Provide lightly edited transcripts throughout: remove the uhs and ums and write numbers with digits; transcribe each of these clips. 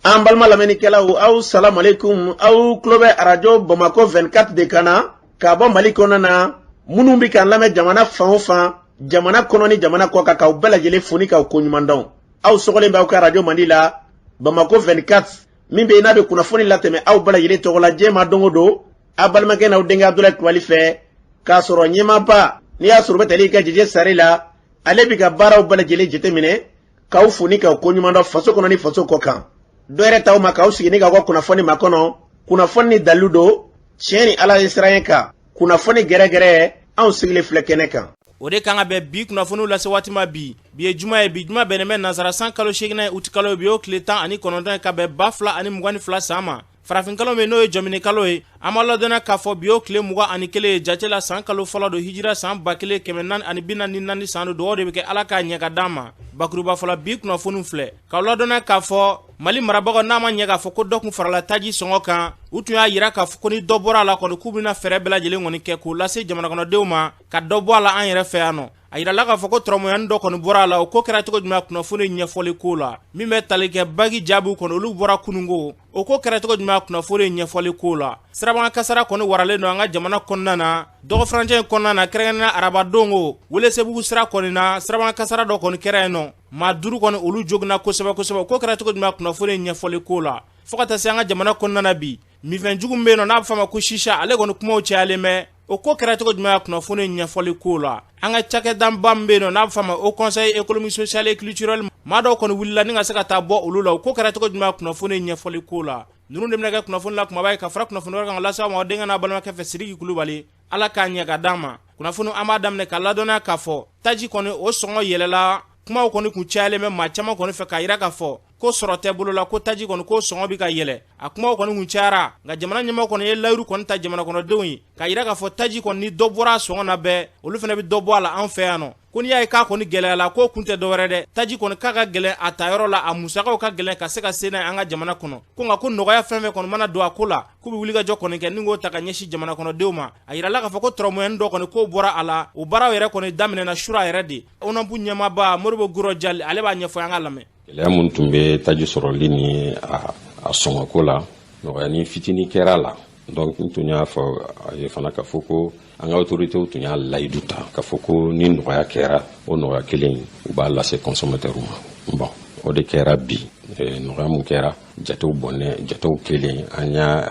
An balma lamɛnnikɛlaw aw salamu alaikum aw tulo bɛ arajo Bamako 24 de kan na ka bɔ Mali kɔnɔ na minnu bɛ k'an lamɛn jamana fan o fan jamana kɔnɔ ni jamana kɔ kan k'aw bɛɛ lajɛlen fo ni k'aw koɲuman dɔn. Aw sɔgɔlen b'aw ka arajo Mandi la Bamako 24 min bɛ n'a bɛ kunnafoni latɛmɛ aw bɛɛ lajɛlen tɔgɔ la diɲɛ ma don o don a balimakɛ n'aw denkɛ Abdulaye Kulibali fɛ k'a sɔrɔ ɲɛmaaba n'i y'a sɔrɔ bɛ tali ka jɛjɛ sari la ale bɛ ka baaraw bɛɛ lajɛlen jateminɛ k'aw fo ni k'aw koɲuman dɔn faso kɔnɔ ni faso kɔ kan. Dɔ yɛrɛ t'aw ma k'aw sigi ni k'aw ka kunnafoni ma kɔnɔ kunnafoni ni dalilu don tiɲɛ ni Ala ye siran kan kunnafoni gɛrɛgɛrɛ anw sigilen filɛ kɛnɛ kan. O de kan ka bɛn bi kunnafoniw lase waati ma bi ye juma ye bi juma bɛnnen bɛ nansara san kalo 8 ye uti kalo bi o tile 19 ye ka bɛn 2022 san ma. Farafinkalo min n'o ye jɔmini kalo ye an b'a ladɔnniya k'a fɔ bi o tile 21 ye jate la san kalo fɔlɔ don hijira san 1444 san don dugawu de bɛ kɛ Ala k'a ɲɛ ka d'an ma. Bakuruba fɔlɔ bi kunnafoniw filɛ k'aw ladɔnniya k'a fɔ Mali marabagaw n'a ma ɲɛ k'a fɔ ko dɔ kun farala taji sɔngɔ kan u tun y'a yira k'a fɔ ko ni dɔ bɔra a la kɔni k'u bɛna fɛɛrɛ bɛɛ lajɛlen kɔni kɛ k'o lase jamanakɔnɔdenw ma ka dɔ bɔ a la an yɛrɛ fɛ yan nɔ. A yirala k'a fɔ ko tɔrɔmɔɲani dɔ kɔni bɔra a la o ko kɛra cogo jumɛn kunnafoni ɲɛfɔli ko la min bɛ tali kɛ bagi jaabiw kɔnɔ olu bɔra kunungo o ko kɛra cogo jumɛn kunnafoni ɲɛfɔli ko la. Sirabakan kasara kɔni waralen don an ka jamana kɔnɔna na dɔgɔfurancɛ kɔnɔna na kɛrɛnkɛrɛnnenya arabadongo Welesebugu sira kɔni na sirabakan kasara dɔ kɔni kɛra yen nɔ maa 5 kɔni olu joginna kosɛbɛ kosɛbɛ ko kɛra cogo jumɛn kunnafoni ɲɛfɔli ko la fo ka taa se an ka jamana kɔnɔna na bi mifɛnjugu min bɛ yen nɔ n'a bɛ fɔ a ma ko shisha ale kɔni kumaw cayalen bɛ o ko kɛra cogo jumɛn kunnafoni ɲɛfɔli ko la. An ka cakɛdanba min bɛ yen nɔ n'a bɛ fɔ a ma au conseil économique social et culturel maa dɔw kɔni wulila ni ka se ka taa bɔ olu la o ko kɛra cogo jumɛn kunnafoni ɲɛfɔli ko la. Ninnu de bɛna kɛ kunnafoni la kumaba ye ka fara kunnafoni wɛrɛ kan lase aw ma denkɛ n'a balimakɛ fɛ Sidiki Kulibali Ala k'a ɲɛ ka d'an ma. Kunnafoni an b'a daminɛ ka ladɔnniya k'a fɔ taji kɔni o sɔngɔ yɛlɛla kumaw kɔni kun cayalen bɛ maa caman kɔni fɛ k'a yira k'a fɔ ko sɔrɔ tɛ bolo la ko taji kɔni ko sɔngɔ bɛ ka yɛlɛ a kumaw kɔni kun cayara nka jamana ɲɛmɔgɔ kɔni ye layiru kɔni ta jamana kɔnɔdenw ye k'a yira k'a fɔ taji kɔni ni dɔ bɔra a sɔngɔ na bɛɛ olu fana bɛ dɔ bɔ a la an fɛ yan nɔ ko n'i y'a ye k'a kɔni gɛlɛya la k'o kun tɛ dɔwɛrɛ dɛ taji kɔni k'a ka gɛlɛn a ta yɔrɔ la a musakaw ka gɛlɛn ka se ka se n'a ye an ka jamana kɔnɔ ko nka ko nɔgɔya fɛn fɛn kɔni mana don a ko la k'u bɛ wulikajɔ kɔni kɛ ni k'o ta ka ɲɛsin jamana kɔnɔdenw ma a yirala k'a fɔ ko tɔrɔmɔɲani dɔ kɔni k'o bɔra a la o baaraw yɛrɛ kɔni daminɛna sura yɛrɛ de ONAPU ɲɛmaaba Modibo Guro Jali ale b'a ɲɛfɔ an ka lamɛn. Gɛlɛya mun tun bɛ taji sɔrɔli ni a sɔngɔko la nɔgɔyani fitinin kɛra la donc n tun y'a fɔ a ye fana k'a fɔ ko an ka autoritéw tun y'a layidu ta k'a fɔ ko ni nɔgɔya kɛra o nɔgɔya kelen u b'a lase consommateurs ma bon o de kɛra bi nɔgɔya mun kɛra jatew bɔnɛ jatew kelen an y'a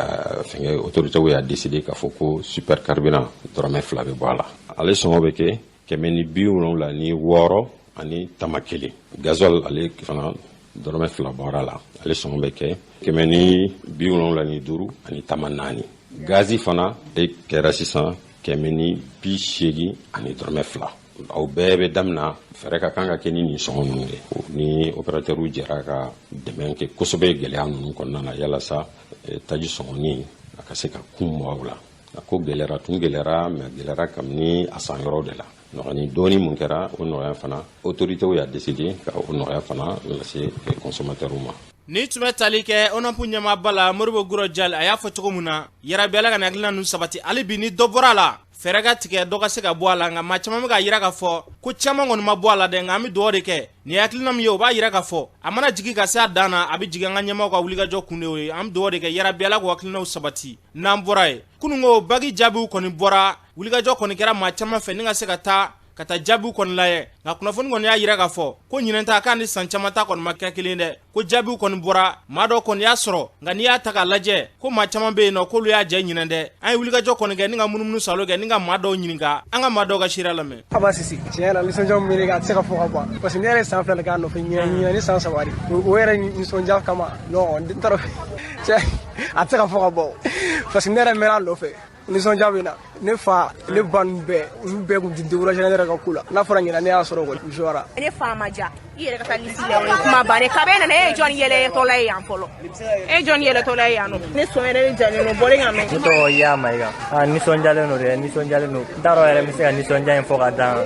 fɛngɛ autoritéw y'a décidé k'a fɔ ko super carburant dɔrɔmɛ 2 bɛ bɔ a la ale sɔngɔ bɛ kɛ 176 ani tama 1 gazole ale fana dɔrɔmɛ 2 bɔra la ale sɔngɔ bɛ kɛ 175 ani tama 4 gazi fana kɛra sisan 180 ani dɔrɔmɛ 2 aw bɛɛ bɛ daminɛ fɛrɛ ka kan ka kɛ ni nin sɔngɔ ninnu de ni opérateurs jɛra ka dɛmɛ kɛ kosɛbɛ gɛlɛya ninnu kɔnɔna na yalasa taji sɔngɔni a ka se ka kun mɔgɔw la a ko gɛlɛyara tun gɛlɛyara mais gɛlɛyara kabini a san yɔrɔ de la nɔgɔni dɔɔni mun kɛra o nɔgɔya fana autoritéw y'a décidé ka o nɔgɔya fana lase consommateurs ma. Ni tun bɛ tali kɛ ONAPU ɲɛmaaba la Modibo Guro Jali a y'a fɔ cogo min na yarabi Ala ka hakilina ninnu sabati hali bi ni dɔ bɔra a la fɛɛrɛ ka tigɛ dɔ ka se ka bɔ a la nka maa caman bɛ k'a yira k'a fɔ ko caman kɔni ma bɔ a la dɛ nka an bɛ dugawu de kɛ nin ye hakilina min ye o b'a yira k'a fɔ a mana jigin ka se a dan na a bɛ jigin an ka ɲɛmɔgɔw ka wulikajɔ kun de y'o ye an bɛ dugawu de kɛ yarabi Ala k'o hakilinaw sabati n'an bɔra ye kunungo bagi jaabiw kɔni bɔra wulikajɔ kɔni kɛra maa caman fɛ ni ka se ka taa jaabiw kɔni lajɛ nka kunnafoni kɔni y'a yira k'a fɔ ko ɲinɛn ta k'a ni san caman ta kɔni ma kɛ kelen dɛ ko jaabiw kɔni bɔra maa dɔ kɔni y'a sɔrɔ nka n'i y'a ta k'a lajɛ ko maa caman bɛ yen nɔ k'olu y'a jɛ ɲinɛn dɛ an ye wulikajɔ kɔni kɛ ni ka munumunu salo kɛ ni ka maa dɔw ɲininka an ka maa dɔw ka sira lamɛn. Aba Sisi tiɲɛ la nisɔndiya min bɛ ne kan a tɛ se ka fɔ ka ban parce que ne yɛrɛ san 2 de k'a nɔfɛ ɲinɛn ni san 3 de o yɛrɛ nisɔndiya kama non n t'a dɔn cɛ a tɛ se ka fɔ ka ban parce que ne yɛrɛ mɛnna a nɔfɛ nisɔndiya bɛ na ne fa ne ba ninnu bɛɛ olu bɛɛ kun tɛ découragé ne yɛrɛ ka ko la n'a fɔra ɲinɛn ne y'a sɔrɔ kɔni n jouera. Ne fa ma diya i yɛrɛ ka taa lisi la o ye kuma bannen kabini nana e ye jɔn yɛlɛtɔla ye yan fɔlɔ e jɔn yɛlɛtɔla ye yan nɔ ne sɔn yɛrɛ jalen don bɔlen ka mɛn. Ne tɔgɔ Iya Mayiga nisɔndiyalen don dɛ nisɔndiyalen don n t'a dɔn yɛrɛ n bɛ se ka nisɔndiya in fɔ ka dan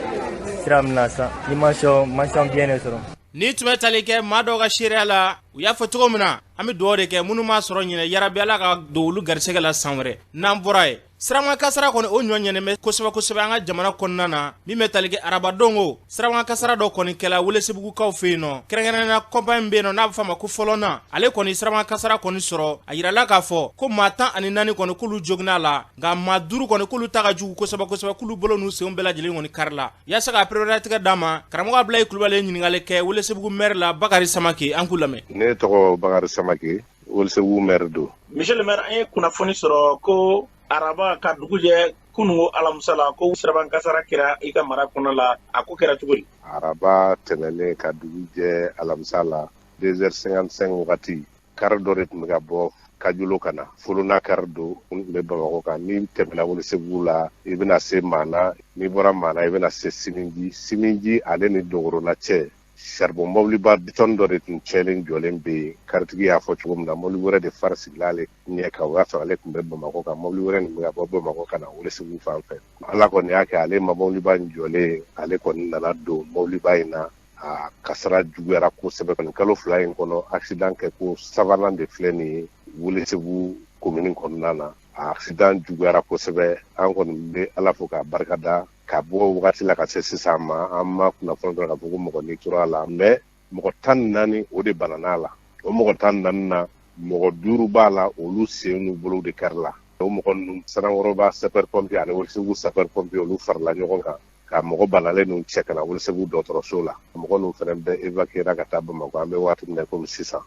sira min na sisan ni mention bien de sɔrɔ. Ni tun bɛ tali kɛ maa dɔw ka seereya la u y'a fɔ cogo min na an bɛ dugawu de kɛ minnu m'a sɔrɔ ɲinɛ yarabi Ala ka don olu garisɛgɛ la san wɛrɛ n'an bɔra ye sirama kasara kɔni o ɲɔɲɛnɛmɛ kosɛbɛ an ka jamana kɔnɔna na min bɛ tali kɛ arabadongo sirama kasara dɔ kɔni kɛla Welesebugukaw fɛ yen nɔ kɛrɛnkɛrɛnnenya kɔnpani bɛ yen nɔ n'a bɛ fɔ a ma ko fɔlɔna ale kɔni sirama kasara kɔni sɔrɔ a yirala k'a fɔ ko maa 14 kɔni k'olu joginna la nka maa 5 kɔni k'olu ta ka jugu kosɛbɛ k'olu bolo n'u senw bɛɛ lajɛlen kɔni kari la yaasa ka priorité d'a ma karamɔgɔ Abdulaye Kulubali ye ɲininkali kɛ Welesebugu maire la Bakari Samake an k'u lamɛn. Ne tɔgɔ Bakari Samake Welesebugu maire do. Monsieur le maire, an ye kunnafoni sɔrɔ ko araba ka dugu jɛ kunungo alamusala ko siraban kasara kɛra i ka mara kɔnɔ la a ko kɛra cogo di? Araba tɛmɛnen ka dugu jɛ alamusala 2h55 wagati kari dɔ de tun bɛ ka bɔ Kajulo ka na Folona kari do n tun bɛ Bamakɔ kan ni tɛmɛna Welesebugu la i bɛna se Mana n'i bɔra Mana i bɛna se Siminji ale ni Dogorona cɛ charbon mobiliba bitɔn dɔ de tun cɛlen jɔlen bɛ yen karitigi y'a fɔ cogo min na mobili wɛrɛ de fari sigila ale ɲɛ kan o y'a sɔrɔ ale tun bɛ Bamakɔ kan mobili wɛrɛ nin bɛ ka bɔ Bamakɔ ka na Welesebugu fan fɛ Ala kɔni y'a kɛ ale ma mobiliba in jɔlen ale kɔni nana don mobiliba in na a kasara juguyara kosɛbɛ kɔni kalo 2 in kɔnɔ accident kɛ ko sabanan de filɛ nin ye Welesebugu commune kɔnɔna na a accident juguyara kosɛbɛ an kɔni bɛ Ala fo k'a barikada ka bɔ wagati la ka se sisan ma an ma kunnafoni dɔrɔn ka fɔ ko mɔgɔ ni tora la mais mɔgɔ 14 o de banana la o mɔgɔ 14 na mɔgɔ 5 b'a la olu sen n'u bolo de kari la o mɔgɔ ninnu Sanankɔrɔba sapeur pompier ani Welesebugu sapeur pompier olu farala ɲɔgɔn kan ka mɔgɔ banalen ninnu cɛ ka na Welesebugu dɔgɔtɔrɔso la mɔgɔ ninnu fana bɛ évacuer ka taa Bamakɔ an bɛ waati min na komi sisan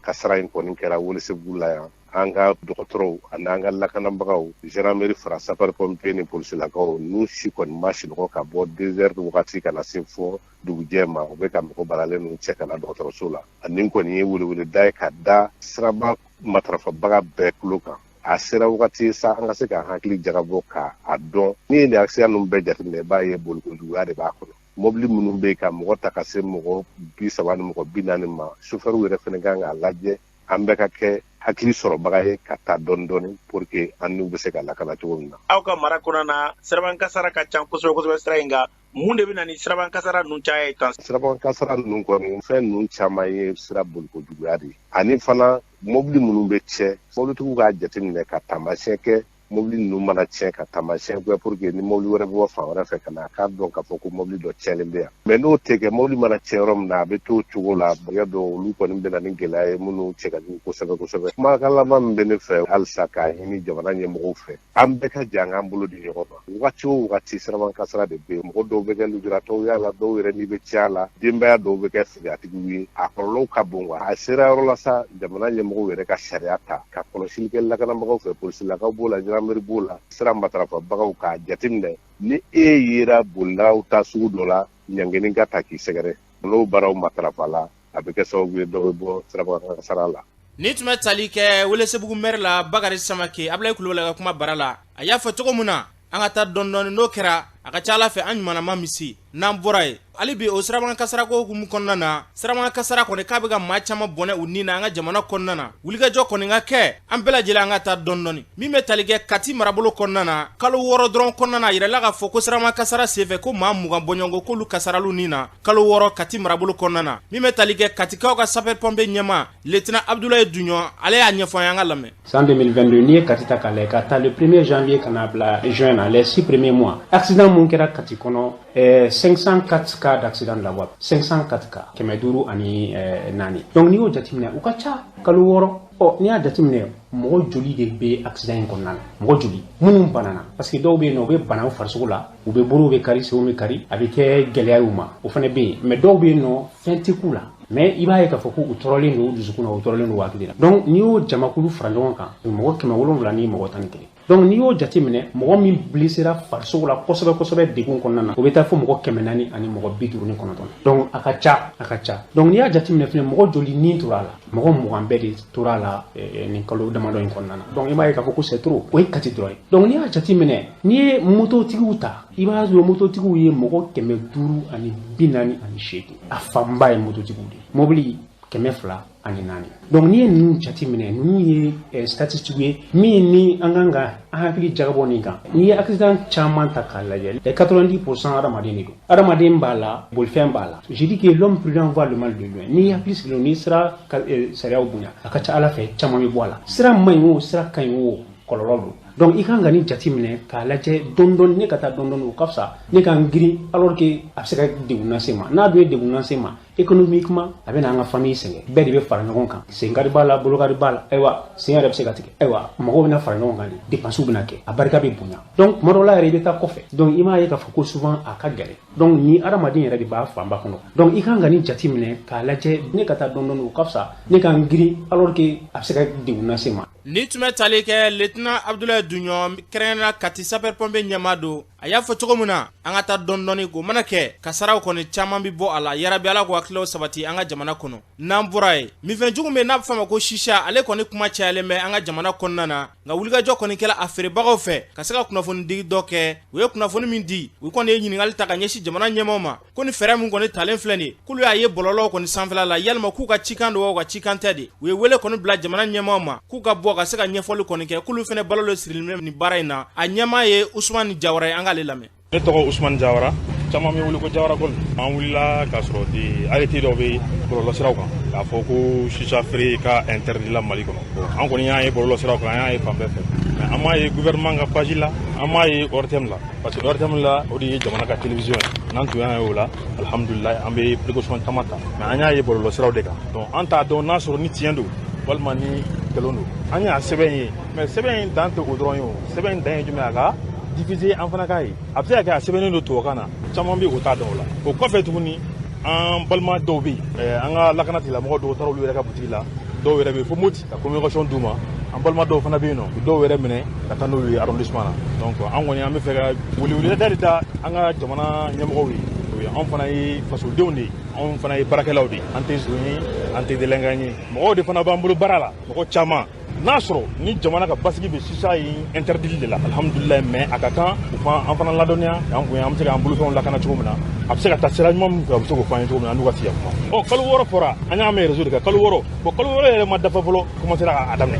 kasara in kɔni kɛra Welesebugu la yan an ka dɔgɔtɔrɔw ani an ka lakanabagaw gendarmerie fara sapeur pompier ni polisilakaw n'u si kɔni ma sinɔgɔ ka bɔ 2h wagati ka na se fɔ dugujɛ ma u bɛ ka mɔgɔ balalen ninnu cɛ ka na dɔgɔtɔrɔso la ani kɔni ye weleweleda ye ka da siraba matarafabaga bɛɛ tulo kan a sera wagati sa an ka se ka hakili jagabɔ ka a dɔn ni ye nin accident ninnu bɛɛ jateminɛ i b'a ye bolikojuguya de b'a kɔnɔ mobili minnu bɛ yen ka mɔgɔ ta ka se mɔgɔ 30 ni mɔgɔ 40 ma chauffeur yɛrɛ fana kan k'a lajɛ an bɛɛ ka kɛ hakili sɔrɔbaga ye ka taa dɔɔni pour que an n'u bɛ se ka lakana cogo min na. Aw ka mara kɔnɔ na siraban kasara ka ca kosɛbɛ sira in kan mun de bɛ na ni siraban kasara ninnu caya ye tan. Siraban kasara ninnu kɔni fɛn ninnu caman ye sira bolikojuguya de ye ani fana mobili minnu bɛ cɛ mobilitigiw k'a jateminɛ ka taamasiyɛn kɛ mobili ninnu mana tiɲɛ ka taamasiyɛn kɛ pour que ni mobili wɛrɛ bɛ bɔ fan wɛrɛ fɛ ka na a k'a dɔn k'a fɔ ko mobili dɔ tiɲɛlen bɛ yan mais n'o tɛ kɛ mobili mana tiɲɛ yɔrɔ min na a bɛ to o cogo la bɛɛ dɔn olu kɔni bɛ na ni gɛlɛya ye minnu cɛ ka jugu kosɛbɛ kumakan laban min bɛ ne fɛ halisa k'a ɲini jamana ɲɛmɔgɔw fɛ an bɛɛ ka jan k'an bolo di ɲɔgɔn ma wagati o wagati siraban kasara de bɛ yen mɔgɔ dɔw bɛ kɛ lujuratɔw y'a la dɔw yɛrɛ n'i bɛ caya la denbaya dɔw bɛ kɛ filiatigiw ye a kɔlɔlɔw ka bon wa a sera yɔrɔ la sa jamana ɲɛmɔgɔw yɛrɛ ka sariya ta ka kɔlɔsili kɛ lakanabagaw fɛ polisilakaw b'o la gendarmerie b'o la sira matarafabagaw k'a jateminɛ ni e yera bolilaw ta sugu dɔ la ɲangeni ka ta k'i sɛgɛrɛ n'o baaraw matarafa la a bɛ kɛ sababu ye dɔ bɛ bɔ siraban kasara la. Ni tun bɛ tali kɛ Welesebugu maire la Bakari Samake Abdulaye Kulubali ka kuma bara la a y'a fɔ cogo min na an ka taa dɔɔni n'o kɛra a ka ca Ala fɛ an ɲumanama misi n'an bɔra ye hali bi o siraban kasara ko hukumu kɔnɔna na siraban kasara kɔni k'a bɛ ka maa caman bɔnɛ u ni na an ka jamana kɔnɔna na wulikajɔ kɔni ka kɛ an bɛɛ lajɛlen an ka taa dɔɔni min bɛ tali kɛ Kati marabolo kɔnɔna na kalo 6 dɔrɔn kɔnɔna na yirala k'a fɔ ko siraban kasara senfɛ ko maa 20 bɔɲɔgɔnko k'olu kasaralu ni na kalo 6 Kati marabolo kɔnɔna na min bɛ tali kɛ Katikaw ka sapeur pompier ɲɛma lieutenant Abdoulaye Duɲɔn ale y'a ɲɛfɔ an ye an ka lamɛn. En 2022 n'i ye Kati ta k'a lajɛ ka taa le 1er janvier ka na bila juin na les 6 premiers mois accident mun kɛra Kati kɔnɔ 504 cas d'accident de la voie 504 cas 504 ani 4 donc n'i y'o jateminɛ u ka ca kalo 6 n'i y'a jateminɛ mɔgɔ joli de bɛ accident in kɔnɔna na mɔgɔ joli minnu banana parce que dɔw bɛ yen nɔ u bɛ bana u farisogo la u bɛ bolo bɛ kari senw bɛ kari a bɛ kɛ gɛlɛya y'u ma o fana bɛ yen mais dɔw bɛ yen nɔ fɛn tɛ k'u la mais i b'a ye k'a fɔ ko u tɔɔrɔlen don u dusukun na u tɔɔrɔlen don hakili la donc n'i y'o jamakulu fara ɲɔgɔn kan mɔgɔ 700 ni mɔgɔ 11 donc n'i y'o jateminɛ mɔgɔ min blessera farisogo la kosɛbɛ degun kɔnɔna na o bɛ taa fɔ mɔgɔ 400 ani mɔgɔ 59 donc a ka ca donc n'i y'a jateminɛ fɛnɛ mɔgɔ joli ni tora a la mɔgɔ 20 bɛɛ de tora a la nin kalo damadɔ in kɔnɔna na donc i b'a ye k'a fɔ ko c'est trop o ye Kati dɔrɔn ye donc n'i y'a jateminɛ n'i ye mototigiw ta i b'a sɔrɔ mototigiw ye mɔgɔ 500 ani 48 a fanba ye mototigiw de mobili 200 ani 4 donc n'i ye ninnu jateminɛ ninnu ye statistique ye min ni an kan ka an hakili jagabɔ nin kan n'i ye accident caman ta k'a lajɛ 90% adamaden de don adamaden b'a la bolifɛn b'a la je dis que l'homme prudent voit le mal de loin n'i hakili sigilen n'i sera sariyaw bonya a ka ca Ala fɛ caman bɛ bɔ a la sira man ɲi o sira ka ɲi o kɔlɔlɔ don donc i kan ka ni jati minɛ k'a lajɛ dɔndɔni ne ka taa dɔndɔni o ka fisa ne ka n girin alors que a bɛ se ka degun lase ma n'a dun ye degun lase ma économiquement a bɛ na an ka famille sɛgɛn bɛɛ de bɛ fara ɲɔgɔn kan senkari b'a la bolokari b'a la ayiwa sen yɛrɛ bɛ se ka tigɛ ayiwa mɔgɔw bɛna fara ɲɔgɔn kan de dépenses bɛna kɛ a barika bɛ bonya donc tuma dɔw la yɛrɛ i bɛ taa kɔfɛ donc i m'a ye k'a fɔ ko souvent a ka gɛlɛn donc ni adamaden yɛrɛ de b'a fanba kɔnɔ donc i kan ka ni jati minɛ k'a lajɛ ne ka taa dɔndɔni o ka fisa ne ka n girin alors que a bɛ se ka degun lase ma. Ni tun bɛ tali kɛ lieutenant Abdoulaye Duɲɔ kɛrɛnkɛrɛnnenya Kati sapeur-pompier ɲɛmaa don a y'a fɔ cogo min na an ka taa dɔndɔni k'o mana kɛ kasaraw kɔni caman bi bɔ a la yarabi Ala k'o hakililaw sabati an ka jamana kɔnɔ n'an bɔra ye minfɛnjugu min n'a bɛ fɔ a ma ko shisha ale kɔni kuma cayalen bɛ an ka jamana kɔnɔna na nka wulikajɔ kɔni kɛla a feerebagaw fɛ ka se ka kunnafoni digi dɔ kɛ u ye kunnafoni min di u kɔni ye ɲininkali ta ka ɲɛsin jamana ɲɛmaaw ma ko ni fɛɛrɛ min kɔni talen filɛ nin ye k'olu y'a ye bɔlɔlɔw kɔni sanfɛla la yalima k'u ka cikan don wa u ka cikan tɛ de u ye wele kɔni bila jamana ɲɛmaaw ma k'u ka bɔ ka se ka ɲɛfɔli kɔni kɛ k'olu fɛnɛ balo le sirilen ni baara in na a ɲɛmaa ye Usmani Jawara ye an k'ale lamɛn. Ne tɔgɔ Usmani Jawara caman bɛ wuli ko Jawara kɔni an wulila k'a sɔrɔ de arrêté dɔw bɛ bɔlɔlɔsiraw kan k'a fɔ ko shisha feere ka interdit la Mali kɔnɔ an kɔni y'a ye bɔlɔlɔsiraw kan an y'a ye fan bɛɛ fɛ mais an m'a ye gouvernement ka page la an m'a ye ORTM la parce que ORTM la o de ye jamana ka télévision ye n'an tun y'a ye o la alhamdulilayi an bɛ précaution caman ta mais an y'a ye bɔlɔlɔsiraw de kan donc an t'a dɔn n'a sɔrɔ ni tiɲɛ don walima ni nkalon don an y'a sɛbɛn ye mais sɛbɛn in dan tɛ o dɔrɔn ye o sɛbɛn in dan ye jumɛn a ka diffuser an fana k'a ye a bɛ se ka kɛ a sɛbɛnnen don tubabukan na caman bɛ o t'a dɔn o la o kɔfɛ tuguni an balima dɔw bɛ yen an ka lakana tigilamɔgɔ dɔw taara olu yɛrɛ ka butigi la dɔw yɛrɛ bɛ yen fo Moti ka communication d'u ma an balima dɔw fana bɛ yen nɔ dɔw yɛrɛ minɛ ka taa n'olu ye arrondissement na donc an kɔni an bɛ fɛ ka weleweleda de ta an ka jamana ɲɛmɔgɔw ye anw fana ye fasodenw de ye anw fana ye baarakɛlaw de ye an tɛ zon ye an tɛ delinquant ye mɔgɔw de fana b'an bolo baara la mɔgɔ caman n'a sɔrɔ ni jamana ka basigi bɛ sisa ye interdit de la alhamdulilayi mais a ka kan u ka an fana ladɔnniya k'an bonya an bɛ se k'an bolofɛnw lakana cogo min na a bɛ se ka taa sira ɲuman min fɛ a bɛ se k'o fɔ an ye cogo min na an n'u ka siya kuma kalo 6 fɔra an y'a mɛn réseau de kan kalo 6 bon kalo 6 yɛrɛ ma dafa fɔlɔ commencera k'a daminɛ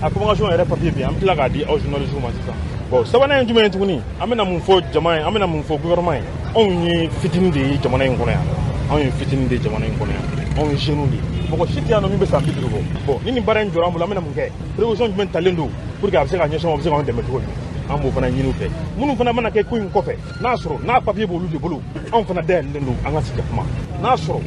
a convocation yɛrɛ papier bɛ yen an bɛ tila k'a di aw journalistes ma sisan bon sabanan ye jumɛn ye tuguni an bɛna mun fɔ jama ye an bɛna mun fɔ gouvernement ye anw ye fitinin de ye jamana in kɔnɔ yan anw ye fitinin de ye jamana in kɔnɔ yan anw ye jeunes de ye mɔgɔ si tɛ yan nɔ min bɛ san 50 bɔ bon ni nin baara in jɔra an bolo an bɛna mun kɛ prévision jumɛn talen don pour que a bɛ se ka ɲɛsin a bɛ se k'anw dɛmɛ cogo min an b'o fana ɲini u fɛ minnu fana mana kɛ ko in kɔfɛ n'a sɔrɔ n'a papier b'olu de bolo anw fana dayɛlɛlen don an ka sigi ka kuma n'a sɔrɔ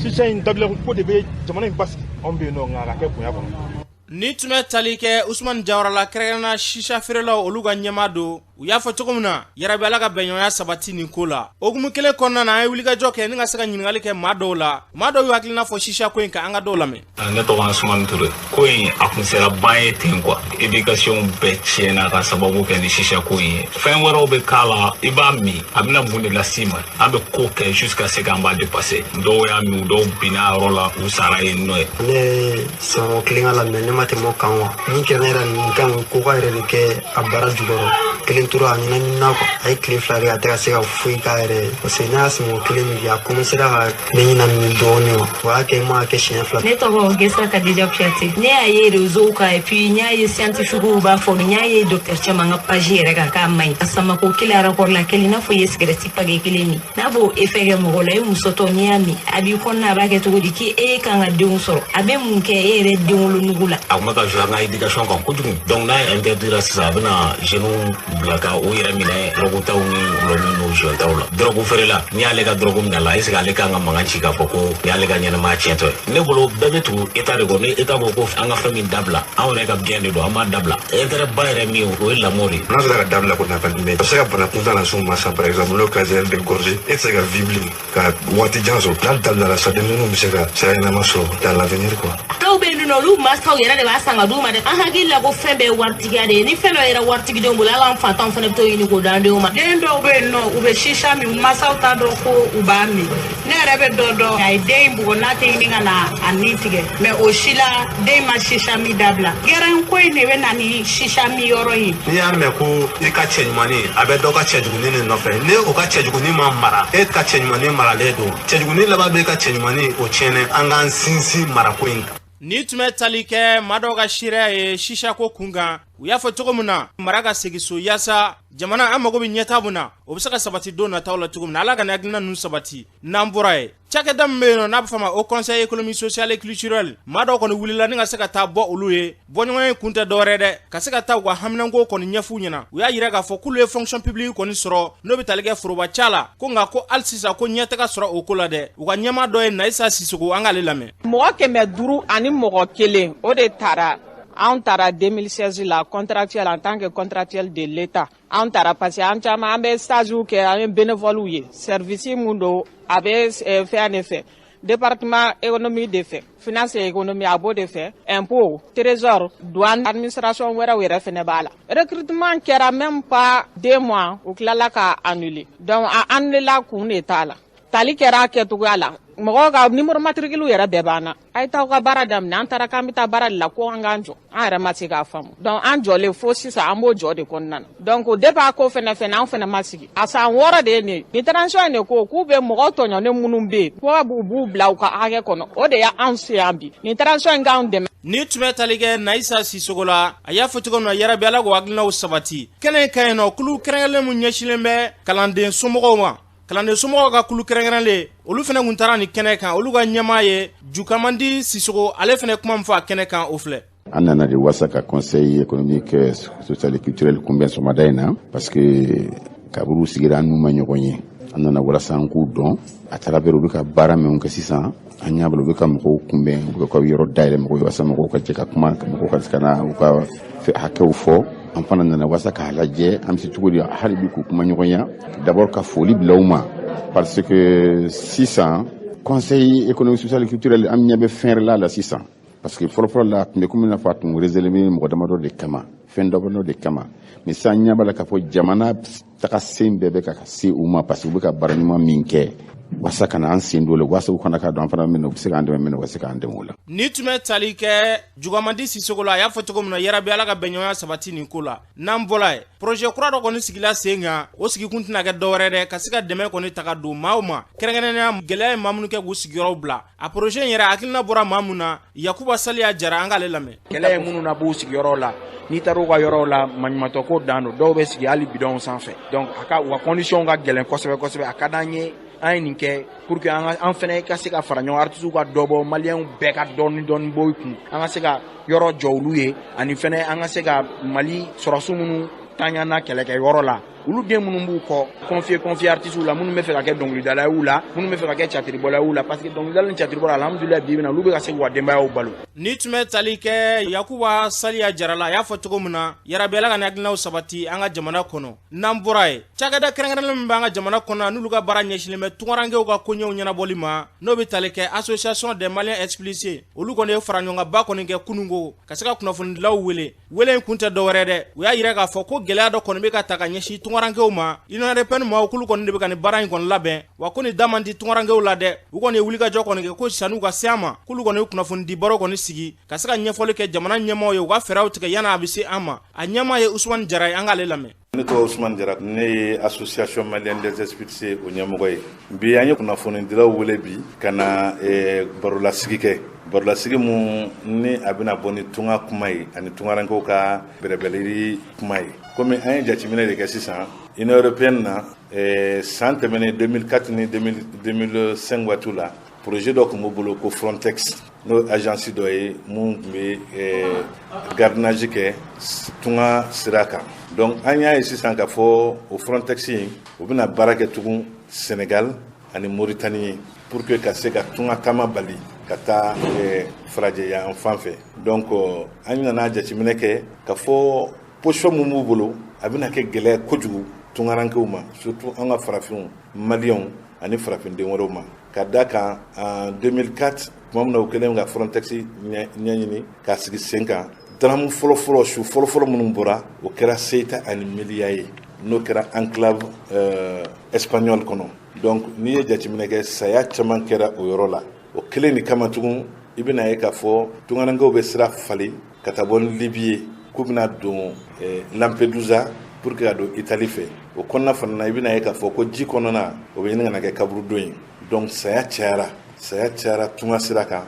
sisa in dabila ko de bɛ jamana in basigi anw bɛ yen nɔ nka a ka kɛ bonya kɔnɔ. Ni tun bɛ tali kɛ Usmani Jawara la kɛrɛnkɛrɛnnenya shisha feerelaw olu ka ɲɛmaa don u y'a fɔ cogo min na yarabi Ala ka bɛnɲɔgɔnya sabati nin ko la okumu kelen kɔnɔna na an ye wulikajɔ kɛ ni ka se ka ɲininkali kɛ maa dɔw la maa dɔw y'u hakilina fɔ shisha ko in kan an ka dɔw lamɛn. Ne tɔgɔ Usmani Ture ko in a kun sera ban ye ten quoi éducation bɛɛ tiɲɛna ka sababu kɛ ni shisha ko in ye fɛn wɛrɛw bɛ k'a la i b'a min a bɛna mun de las'i ma an bɛ ko kɛ jusqu'à ce qu'an b'a dépasser dɔw y'a min dɔw binna a yɔrɔ la u sara yen nɔ ye. Ne sɔngɔ kelen ka lamɛn ne ma tɛmɛ o kan wa min kɛra ne yɛrɛ nin kan ko ka yɛrɛ de kɛ a baara jukɔrɔ kelen tora a ɲɛnaminina quoi a ye tile 2 kɛ a tɛ ka se ka foyi k'a yɛrɛ ye parce que ne y'a sɔngɔ kelen min kɛ a commencera ka ne ɲɛnamini dɔɔnin wa o y'a kɛ n m'a kɛ siɲɛ 2. Ne tɔgɔ Gesa Kadija Kuyate ne y'a ye réseau kan et puis n y'a ye scientifique b'a fɔ n y'a ye docteur caman ka page yɛrɛ kan k'a man ɲi a samako kelen rapport la kelen n'a fɔ i ye cigarette paquet kelen min n'a b'o effet kɛ mɔgɔ la i musotɔ n'i y'a min a b'i kɔnɔna a b'a kɛ cogo di k'e kan ka denw sɔrɔ a bɛ mun kɛ e yɛrɛ den wolonugu la. a kun bɛ ka jouer an ka éducation kan kojugu donc n'a ye interdit la sisan a bɛna jeunes bila ka o yɛrɛ minɛ drogue taw ni lɔni n'o joueur taw la drogue feerela n'i y'ale ka drogue minɛ a la est ce que ale kan ka mankan ci k'a fɔ ko ni y'ale ka ɲɛnamaya tiɲɛtɔ ye ne bolo bɛɛ bɛ tugu état de kɔ ni état ko ko an ka fɛn min dabila anw yɛrɛ ka bien de don an b'a dabila intérêt ba yɛrɛ min o ye lamɔ de ye. n'a sera ka dabila ko nafa mais a bɛ se ka bana kuntan na s'u ma sisan par exemple n'o casier de gorge e tɛ se ka vie bilen ka waati jan sɔrɔ n'a dabila la sa denmisɛnninw bɛ se ka sira ɲɛnama sɔrɔ dans l'avenir quoi. dɔw bɛ yen nɔ olu masaw yɛrɛ de b'a san ka d'u ma dɛ an hakili la ko fɛn bɛɛ ye waritigiya de ye ni fɛn dɔ yɛrɛ waritigidenw bolo hali an fantanw fana bɛ t'o ɲini k'o d'an denw ma. den dɔw bɛ yen nɔ u bɛ shisha min u masaw t'a dɔn ko u b'a min ne yɛrɛ bɛ dɔ dɔn a ye den in bugɔ n'a tɛ ɲini ka na a nin tigɛ mais o si la den ma shisha min dabila gɛrɛn ko in de bɛ na ni shisha min yɔrɔ ye. n'i y'a mɛn ko i ka cɛ ɲumanni a bɛ dɔ ka cɛ jugunin de nɔfɛ ni o ka cɛ jugunin ma mara e ka cɛ ɲumanni maralen don cɛ jugunin laban bɛ ka cɛ ɲumanni o tiɲɛnɛ an k'an sinsin marako in kan. Ni tun bɛ tali kɛ maa dɔw ka seereya ye shisha ko kun kan u y'a fɔ cogo min na mara ka segin so yaasa jamana an mago bɛ ɲɛtaa mun na o bɛ se ka sabati don nataw la cogo min na ala ka nin hakilina ninnu sabati n'an bɔra ye cakɛda min bɛ yen nɔ n'a bɛ fɔ ma au conseil économique social et culturel maa dɔw kɔni wulila ni ka se ka taa bɔ olu ye bɔɲɔgɔn in kun tɛ dɔwɛrɛ dɛ ka se ka taa u ka haminanko kɔni ɲɛfu ɲɛna u y'a yira k'a fɔ k'olu ye fonction publique kɔni sɔrɔ n'o bɛ tali kɛ foroba ca la ko nka ko hali sisan ko ɲɛtaga sɔrɔ o ko la dɛ u ka ɲɛmaa dɔ ye Naisa Sisoko an k'ale lamɛn. mɔgɔ 500 ani mɔgɔ 1 o de taara an taara 2016 la contractuel en tant que contractuel de l'État an taara parce que an caman an bɛ stage kɛ an ye bénévole ye service mun don a bɛ fɛn de fɛ département économie de fɛ finance et économie a b'o de fɛ impôt trésor douane administration wɛrɛw yɛrɛ fɛnɛ b'a la recrutement kɛra même pas 2 mois u tilala ka annuler donc a annulela kun de t'a la tali kɛra a kɛcogoya la mɔgɔw ka numéro matricule yɛrɛ bɛɛ b'an na a ye taa ka baara daminɛ an taara k'an bɛ taa baara de la ko an k'an jɔ an yɛrɛ ma se k'a faamu donc an jɔlen fo sisan an b'o jɔ de kɔnɔna na donc depuis a ko fɛnɛ an fɛnɛ ma sigi a san 6 de ye nin ye transition in de ko k'u bɛ mɔgɔw tɔɲɔnen minnu bɛ yen ko b'u bila u ka hakɛ kɔnɔ o de y'an se yan bi nin transition in k'anw dɛmɛ. Ni tun bɛ tali kɛ Naisa Sisoko la a y'a fɔ cogo min na yarabi Ala k'o hakilinaw sabati kɛnɛ in ka ɲi nɔ kulu kɛrɛnkɛrɛnlen mun ɲɛsinnen bɛ kalanden somɔgɔw ma kalanden somɔgɔw ka kulu kɛrɛnkɛrɛnlen olu fɛnɛ kun taara ni kɛnɛ kan olu ka ɲɛmaa ye Jukamandi Sisoko ale fɛnɛ kuma min fɔ a kɛnɛ kan o filɛ. An nana de wasa ka conseil économique social et culturel kunbɛn sɔgɔmada in na parce que kaburu sigira an n'u ma ɲɔgɔn ye an nana walasa an k'u dɔn a travers u bɛ ka baara minnu kɛ sisan an y'a bolo u bɛ ka mɔgɔw kunbɛn u bɛ ka yɔrɔ dayɛlɛ mɔgɔw ye walasa mɔgɔw ka jɛ ka kuma mɔgɔw ka se ka na u ka hakɛw fɔ an fana nana wasa k'a lajɛ an bɛ se cogo di hali bi k'u kuma ɲɔgɔn ya d'abord ka foli bila u ma parce que sisan conseil économique social et culturel an ɲɛ bɛ fɛn wɛrɛ la sisan parce que fɔlɔfɔlɔ la tun bɛ komi i n'a fɔ a tun réservé mɔgɔ damadɔ de kama fɛn damadɔ de kama mais sisan ɲɛ b'a la k'a fɔ jamana taga sen bɛɛ bɛ ka se u ma parce que u bɛ ka baara ɲuman min kɛ wasa kana an sen don la wasa u kana ka dɔn an fana minɛ u bɛ se k'an dɛmɛ minɛ u bɛ se k'an dɛmɛ o la. Ni tun bɛ tali kɛ Jugamandi Sisoko la a y'a fɔ cogo min na yarabi Ala ka bɛnɲɔgɔnya sabati nin ko la n'an bɔra ye projet kura dɔ kɔni sigila sen kan o sigikun tɛna kɛ dɔwɛrɛ dɛ ka se ka dɛmɛ kɔni ta ka don maaw ma kɛrɛnkɛrɛnnenya gɛlɛya ye maa minnu kɛ k'u sigiyɔrɔw bila a projet in yɛrɛ hakilina bɔra maa mun na Yakuba Saliya Jara an k'ale lamɛn. Gɛlɛya ye minnu na b'u sigiyɔrɔw la n'i taara u ka yɔrɔw la maɲumatɔ ko dan don dɔw bɛ sigi hali bidɔnw sanfɛ donc a ka u ka condition ka gɛlɛn kosɛbɛ kosɛbɛ a ka d'an ye an ye nin kɛ pour que an fɛnɛ ka se ka fara ɲɔgɔn artistes ka dɔ bɔ maliyɛnw bɛɛ ka dɔɔni dɔɔni bɔ u kun an ka se ka yɔrɔ jɔ olu ye ani fɛnɛ an ka se ka Mali sɔrɔsiw minnu taɲana kɛlɛkɛ yɔrɔ la olu den minnu b'u kɔ confier artistes la minnu bɛ fɛ ka kɛ dɔnkilidala ye u la minnu bɛ fɛ ka kɛ catiribɔla ye u la parce que dɔnkilidala ni catiribɔla alhamdulilayi bi na olu bɛ ka se k'u ka denbayaw balo. Ni tun bɛ tali kɛ Yakuba Saliya Jara la a y'a fɔ cogo min na yarabi Ala ka ni hakilinaw sabati an ka jamana kɔnɔ n'an bɔra ye cakɛda kɛrɛnkɛrɛnlen min b'an ka jamana kɔnɔ n'olu ka baara ɲɛsinnen bɛ tungarankew ka koɲɛw ɲɛnabɔli ma n'o bɛ tali kɛ association des Maliens expulsés olu kɔni ye fara ɲɔgɔn kan ba kɔni kɛ kununko ka se ka kunnafonidilaw wele in kun tɛ dɔwɛrɛ dɛ u y'a yira k'a fɔ ko gɛlɛya dɔ kɔni bɛ ka ta ka ɲɛsin tungarankew ma Union européenne maaw k'olu kɔni de bɛ ka nin baara in kɔni labɛn wa ko nin da man di tungarankew la dɛ u kɔni ye wulikajɔ kɔni kɛ ko sani u ka se an ma k'olu kɔni ye kunnafonidi baro kɔni sigi ka se ka ɲɛfɔli kɛ jamana ɲɛmaaw ye u ka fɛɛrɛw tigɛ yan'a bɛ se an ma a ɲɛmaa ye Usumani Jara ye an k'ale lamɛn. Ne tɔgɔ Usumani Jara ne ye association malienne des expulsés o ɲɛmɔgɔ ye bi an ye kunnafonidilaw wele bi ka na barolasigi kɛ barolasigi mun ni a bɛna bɔ ni tunga kuma ye ani tungarankew ka bɛrɛbɛrɛli kuma ye komi an ye jateminɛ de kɛ sisan Union européenne na san tɛmɛnen 2004 ni 2005 waati la projet dɔ tun b'u bolo ko Frontex n'o agence dɔ ye mun tun bɛ gardiennage kɛ tunga sira kan donc an y'a ye sisan k'a fɔ o Frontex in u bɛna baara kɛ tugun Sénégal ani Mauritanie pour que ka se ka tunga taama bali ka taa farajɛ yan fan fɛ donc an nana jateminɛ kɛ k'a fɔ position mun b'u bolo a bɛna kɛ gɛlɛya kojugu tungarankew ma surtout an ka farafinw maliyɛnw ani farafinden wɛrɛw ma ka da kan en 2004 tuma min na u kɛlen ka Frontex ɲɛɲini k'a sigi sen kan daramu fɔlɔfɔlɔ su fɔlɔfɔlɔ minnu bɔra o kɛra Ceuta ani Melilla ye n'o kɛra enclave espagnol kɔnɔ donc n'i ye jateminɛ kɛ saya caman kɛra o yɔrɔ la o kelen ni kama tugun i bɛna ye k'a fɔ tungarankew bɛ sira fali ka taa bɔ ni Libi ye k'u bɛna don Lampedusa pour que ka don Italie fɛ o kɔnɔna fana na i bɛna ye k'a fɔ ko ji kɔnɔna o bɛ ɲini ka na kɛ kaburudon ye donc saya cayara tunga sira kan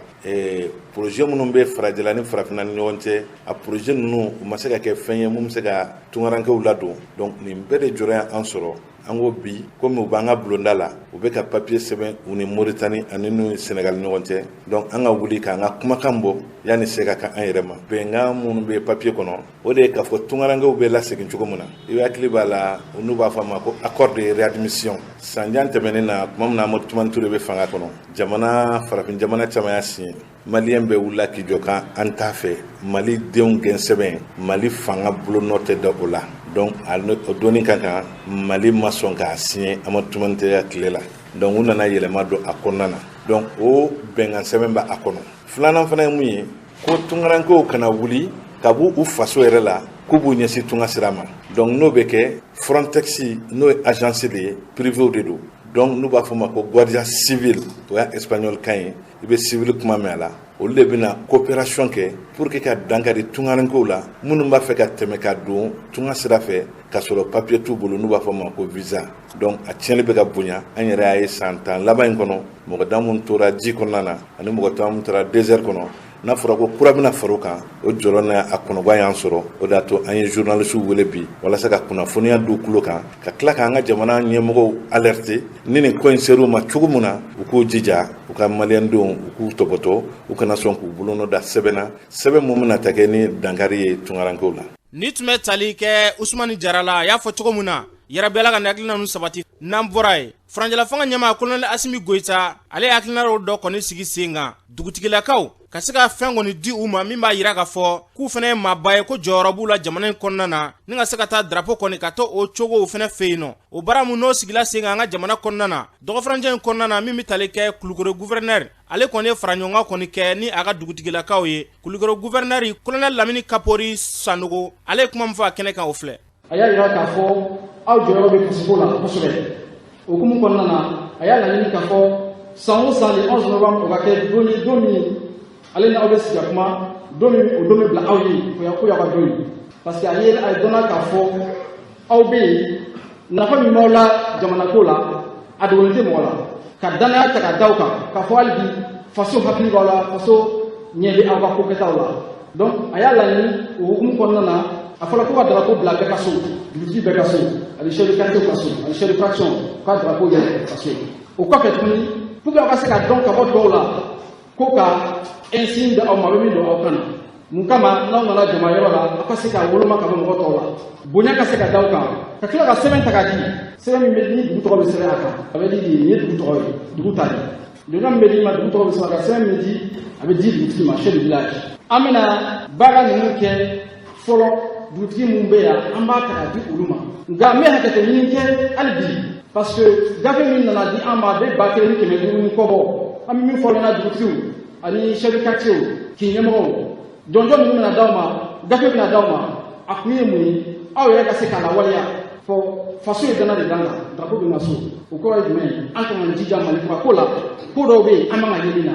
projet minnu bɛ farajɛla ni farafinna ni ɲɔgɔn cɛ a projet ninnu u ma se ka kɛ fɛn ye mun bɛ se ka tungarankew ladon donc nin bɛɛ de jɔra an sɔrɔ an ko bi komi u b'an ka bulonda la u bɛ ka papier sɛbɛn u ni Mauritanie ani n'u Sénégal ɲɔgɔn cɛ donc an ka wuli k'an ka kumakan bɔ yanni se ka kan an yɛrɛ ma bɛnkan minnu bɛ papier kɔnɔ o de ye k'a fɔ tungarankew bɛ lasegin cogo min na i bɛ hakili b'a la n'u b'a fɔ a ma ko accord de réadmission sanjan tɛmɛnen na tuma min na Amadu Tumani Ture bɛ fanga kɔnɔ farafin jamana caman y'a signé Maliyɛn bɛ wulila k'i jɔ kan an t'a fɛ Mali denw gɛn sɛbɛn Mali fanga bolo nɔ tɛ da o la donc o donni ka kan Mali ma sɔn k'a signé Amadu Tumani Ture tile la donc u nana yɛlɛma don a kɔnɔna na donc o bɛnkan sɛbɛn b'a kɔnɔ filanan fana ye mun ye ko tungarankew kana wuli ka b'u faso yɛrɛ la k'u b'u ɲɛsin tunga sira ma donc n'o bɛ kɛ Frontex n'o ye agence de ye privé de don donc n'u b'a fɔ ma ko guardia civil o y'a espagnol kan ye i bɛ civil kuma mɛn a la olu de bɛna coopération kɛ pour que ka dankari tungarankew la minnu b'a fɛ ka tɛmɛ ka don tunga sira fɛ ka sɔrɔ papier t'u bolo n'u b'a fɔ ma ko visa donc a tiɲɛli bɛ ka bonya an yɛrɛ y'a ye san 10 laban in kɔnɔ mɔgɔ dan minnu tora ji kɔnɔna na ani mɔgɔ tan minnu tora désert kɔnɔ n'a fɔra ko kura bɛna far'o kan o jɔrɔ n'a a kɔnɔba y'an sɔrɔ o de y'a to an ye journalistes wele bi walasa ka kunnafoniya d'u tulo kan ka tila k'an ka jamana ɲɛmɔgɔw alerter ni nin ko in ser'u ma cogo min na u k'u jija u ka maliyɛn denw u k'u tɔbɔtɔ u kana sɔn k'u bolonɔ da sɛbɛn na sɛbɛn mun bɛna ta kɛ ni dankari ye tungarankew la. Ni tun bɛ tali kɛ Usumani Jarala a y'a fɔ cogo min na yɛrɛbɛla ka hakilina ninnu sabati n'an bɔra ye Faranjala fanga ɲɛmaa Colonel Asimi Goita ale ye hakilina dɔ kɔni sigi sen kan dugutigilakaw ka se ka fɛn kɔni di u ma min b'a yira k'a fɔ k'u fana ye maaba ye ko jɔyɔrɔ b'u la jamana in kɔnɔna na ni ka se ka taa drapeau kɔni ka to o cogo fana fɛ yen nɔ o baara mun n'o sigila sen kan an ka jamana kɔnɔna na dɔgɔfarancɛ in kɔnɔna na min bɛ tali kɛ Kulukoro gouverneur ale kɔni ye faraɲɔgɔnkan kɔni kɛ ni a ka dugutigilakaw ye Kulukoro gouverneur Colonel Lamini Kapori Sanogo ale ye kuma min fɔ a kɛnɛ kan o filɛ. A y'a yira k'a fɔ aw jɔyɔrɔ bɛ kasiko la kosɛbɛ o hukumu kɔnɔna na a y'a laɲini k'a fɔ san o san le 11 novembre o ka kɛ don min ale ni aw bɛ sigi ka kuma don min o don bɛ bila aw ye ko y'aw ka don ye parce que a ye dɔnna k'a fɔ aw bɛ yen nafa min b'aw la jamanako la a dogolen tɛ mɔgɔ la ka danaya ta ka da aw kan k'a fɔ hali bi faso hakili b'aw la faso ɲɛ bɛ aw ka kokɛtaw la donc a y'a laɲini o hukumu kɔnɔna na a fɔra ko ka drapeau bila bɛɛ ka so dugutigi bɛɛ ka so ani chef de quartier ka so ani chef de fraction ka drapeau yɛlɛ ka so o kɔfɛ tuguni pour que aw ka se ka dɔn ka bɔ dɔw la ko ka insigne d'aw ma bɛ min don aw kan na mun kama n'aw nana jama yɔrɔ la aw ka se ka woloma ka bɔ mɔgɔ tɔw la bonya ka se ka d'aw kan ka tila ka sɛbɛn ta ka di sɛbɛn min bɛ ni dugu tɔgɔ bɛ sɛbɛn a kan a bɛ di nin ye dugu tɔgɔ ye dugu ta ye donna min bɛ di ma dugu tɔgɔ bɛ sɛbɛn a kan sɛbɛn min di a bɛ di dugutigi ma chef de village an bɛna baara ninnu kɛ fɔlɔ dugutigi mun bɛ yan an b'a ta ka di olu ma nka n bɛ hakɛto ɲini kɛ hali bi parce que gafe min nana di an ma a bɛ 1500 ni kɔ bɔ an bɛ min fɔ ɲɛna dugutigiw ani chef de quartier k'i ɲɛmɔgɔw jɔnjɔn minnu bɛna d'aw ma gafe bɛna d'aw ma a kun ye mun ye aw yɛrɛ ka se k'a lawaleya fɔ faso ye dana de d'an kan drapeau bɛ na so o kɔrɔ ye jumɛn ye an kan ka jija Malikura ko la ko dɔw bɛ yen an man ka ye min na